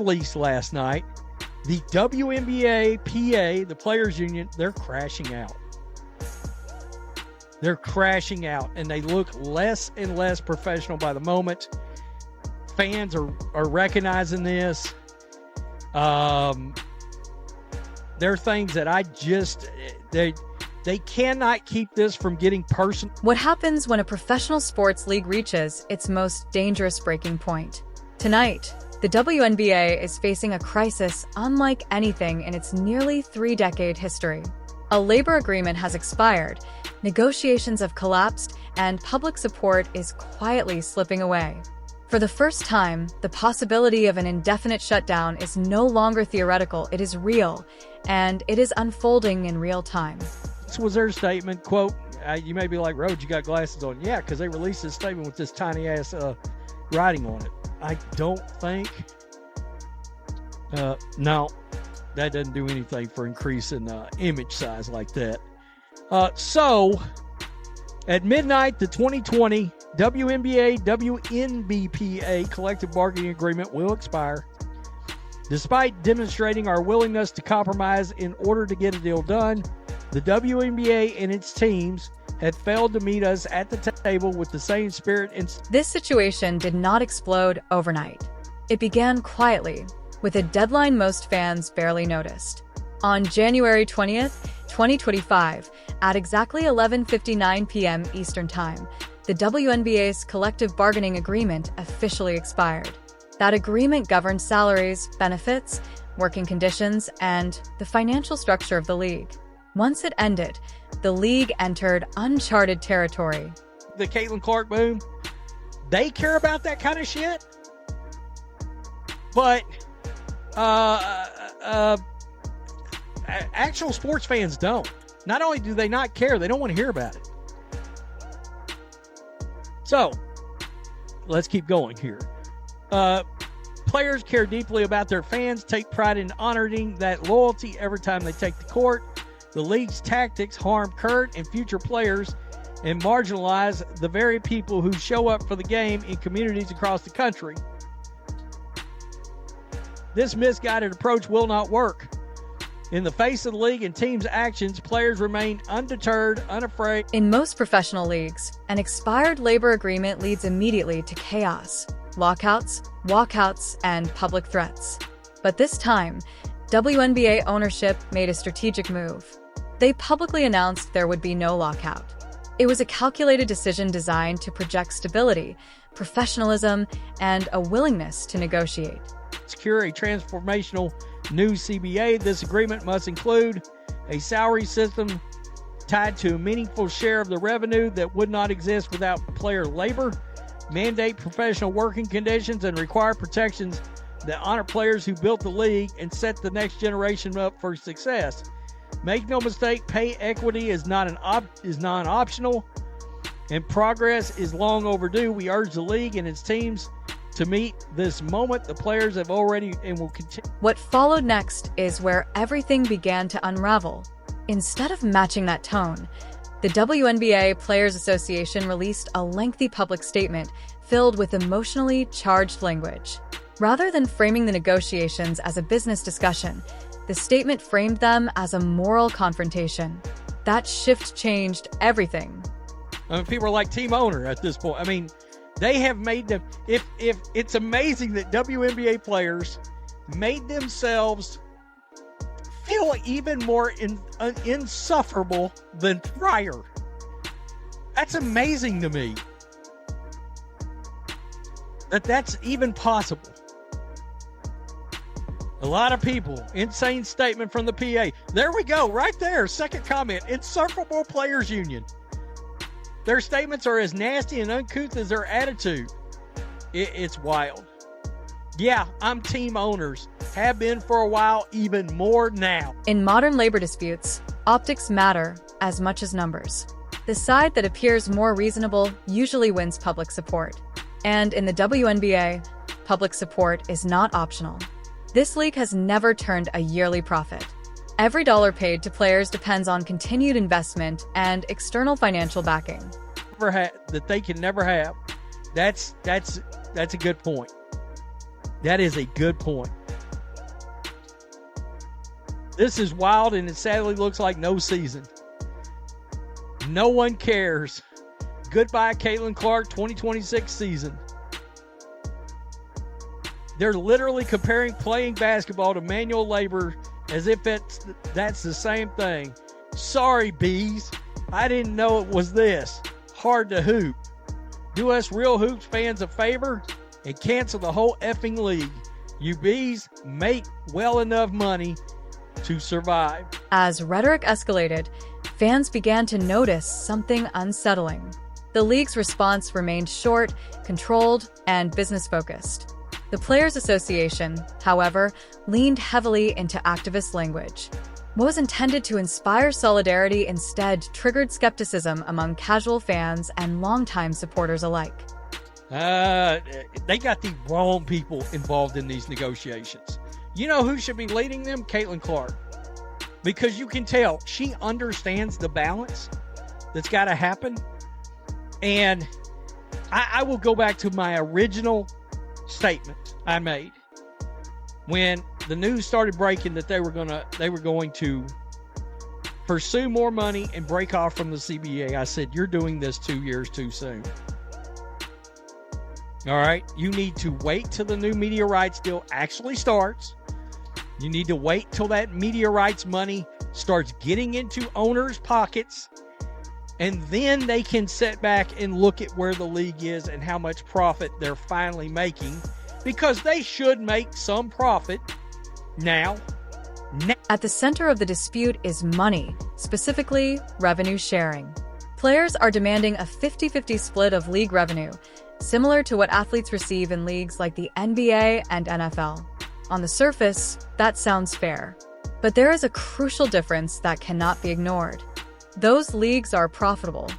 released last night, the WNBA PA, the Players Union, they're crashing out. They're crashing out, and they look less and less professional by the moment. Fans are recognizing this. There are things that they cannot keep this from getting personal. What happens when a professional sports league reaches its most dangerous breaking point? Tonight, the WNBA is facing a crisis unlike anything in its nearly 3-decade history. A labor agreement has expired, negotiations have collapsed, and public support is quietly slipping away. For the first time, the possibility of an indefinite shutdown is no longer theoretical, it is real, and it is unfolding in real time. This was their statement, quote, you may be like, Rhodes, you got glasses on. Yeah, because they released this statement with this tiny-ass writing on it. I don't think, no, that doesn't do anything for increasing image size like that. So, at midnight, the 2020 WNBA collective bargaining agreement will expire. Despite demonstrating our willingness to compromise in order to get a deal done, the WNBA and its teams had failed to meet us at the table with the same spirit. This situation did not explode overnight. It began quietly, with a deadline most fans barely noticed. On January 20th, 2025, at exactly 11:59 p.m. Eastern Time, the WNBA's collective bargaining agreement officially expired. That agreement governed salaries, benefits, working conditions, and the financial structure of the league. Once it ended, the league entered uncharted territory. The Caitlin Clark boom, they care about that kind of shit, but actual sports fans don't. Not only do they not care, they don't want to hear about it. So, let's keep going here. Players care deeply about their fans, take pride in honoring that loyalty every time they take the court. The league's tactics harm current and future players and marginalize the very people who show up for the game in communities across the country. This misguided approach will not work. In the face of the league and team's actions, players remain undeterred, unafraid. In most professional leagues, an expired labor agreement leads immediately to chaos, lockouts, walkouts, and public threats. But this time, WNBA ownership made a strategic move. They publicly announced there would be no lockout. It was a calculated decision designed to project stability, professionalism, and a willingness to negotiate. Secure a transformational new CBA. This agreement must include a salary system tied to a meaningful share of the revenue that would not exist without player labor, mandate professional working conditions, and require protections that honor players who built the league and set the next generation up for success. Make no mistake, pay equity is non-optional, and progress is long overdue. We urge the league and its teams to meet this moment. The players have already and will continue. What followed next is where everything began to unravel. Instead of matching that tone, the WNBA Players Association released a lengthy public statement filled with emotionally charged language. Rather than framing the negotiations as a business discussion, the statement framed them as a moral confrontation. That shift changed everything. I mean, people are like team owner at this point. I mean, they have made them. If it's amazing that WNBA players made themselves feel even more insufferable than prior. That's amazing to me. That's even possible. A lot of people. Insane statement from the PA. There we go. Right there. Second comment. Insufferable Players Union. Their statements are as nasty and uncouth as their attitude. It's wild. Yeah, I'm team owners. Have been for a while, even more now. In modern labor disputes, optics matter as much as numbers. The side that appears more reasonable usually wins public support. And in the WNBA, public support is not optional. This league has never turned a yearly profit. Every dollar paid to players depends on continued investment and external financial backing. That they can never have. That's a good point. That is a good point. This is wild, and it sadly looks like no season. No one cares. Goodbye, Caitlin Clark, 2026 season. They're literally comparing playing basketball to manual labor as if that's the same thing. Sorry, bees. I didn't know it was this. Hard to hoop. Do us real hoops fans a favor and cancel the whole effing league. You bees make well enough money to survive. As rhetoric escalated, fans began to notice something unsettling. The league's response remained short, controlled, and business-focused. The Players Association, however, leaned heavily into activist language. What was intended to inspire solidarity instead triggered skepticism among casual fans and longtime supporters alike. They got the wrong people involved in these negotiations. You know who should be leading them? Caitlin Clark. Because you can tell she understands the balance that's got to happen. And I will go back to my original statement I made when the news started breaking that they were going to pursue more money and break off from the CBA. I said, you're doing this 2 years too soon. All right, you need to wait till the new media rights deal actually starts. You need to wait till that media rights money starts getting into owners' pockets, and then they can sit back and look at where the league is and how much profit they're finally making, because they should make some profit now. At the center of the dispute is money, specifically revenue sharing. Players are demanding a 50-50 split of league revenue, similar to what athletes receive in leagues like the NBA and NFL. On the surface, that sounds fair. But there is a crucial difference that cannot be ignored. Those leagues are profitable.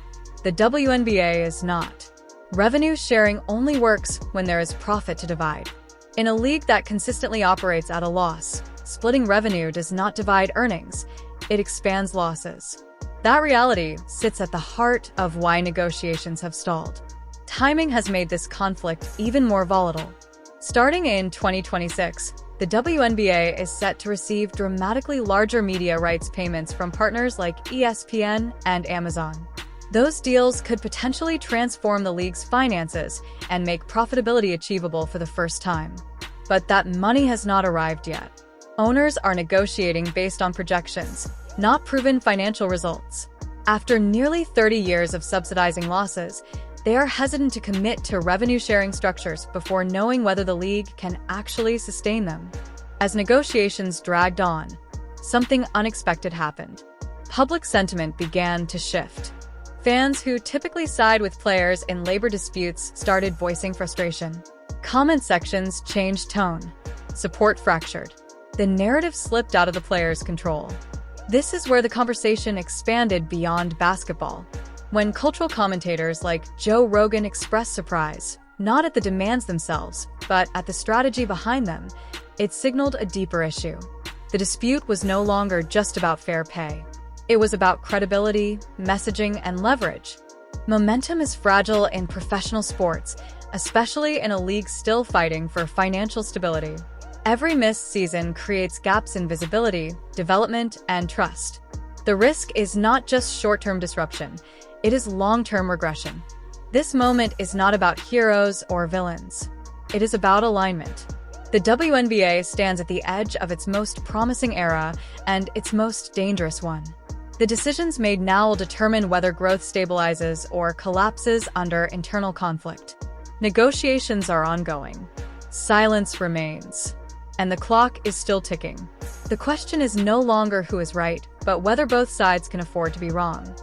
The WNBA is not. Revenue sharing only works when there is profit to divide. In a league that consistently operates at a loss, splitting revenue does not divide earnings, it expands losses. That reality sits at the heart of why negotiations have stalled. Timing has made this conflict even more volatile. Starting in 2026, the WNBA is set to receive dramatically larger media rights payments from partners like ESPN and Amazon. Those deals could potentially transform the league's finances and make profitability achievable for the first time. But that money has not arrived yet. Owners are negotiating based on projections, not proven financial results. After nearly 30 years of subsidizing losses, they are hesitant to commit to revenue-sharing structures before knowing whether the league can actually sustain them. As negotiations dragged on, something unexpected happened. Public sentiment began to shift. Fans who typically side with players in labor disputes started voicing frustration. Comment sections changed tone. Support fractured. The narrative slipped out of the players' control. This is where the conversation expanded beyond basketball. When cultural commentators like Joe Rogan expressed surprise, not at the demands themselves, but at the strategy behind them, it signaled a deeper issue. The dispute was no longer just about fair pay. It was about credibility, messaging, and leverage. Momentum is fragile in professional sports, especially in a league still fighting for financial stability. Every missed season creates gaps in visibility, development, and trust. The risk is not just short-term disruption, it is long-term regression. This moment is not about heroes or villains. It is about alignment. The WNBA stands at the edge of its most promising era and its most dangerous one. The decisions made now will determine whether growth stabilizes or collapses under internal conflict. Negotiations are ongoing. Silence remains. And the clock is still ticking. The question is no longer who is right, but whether both sides can afford to be wrong.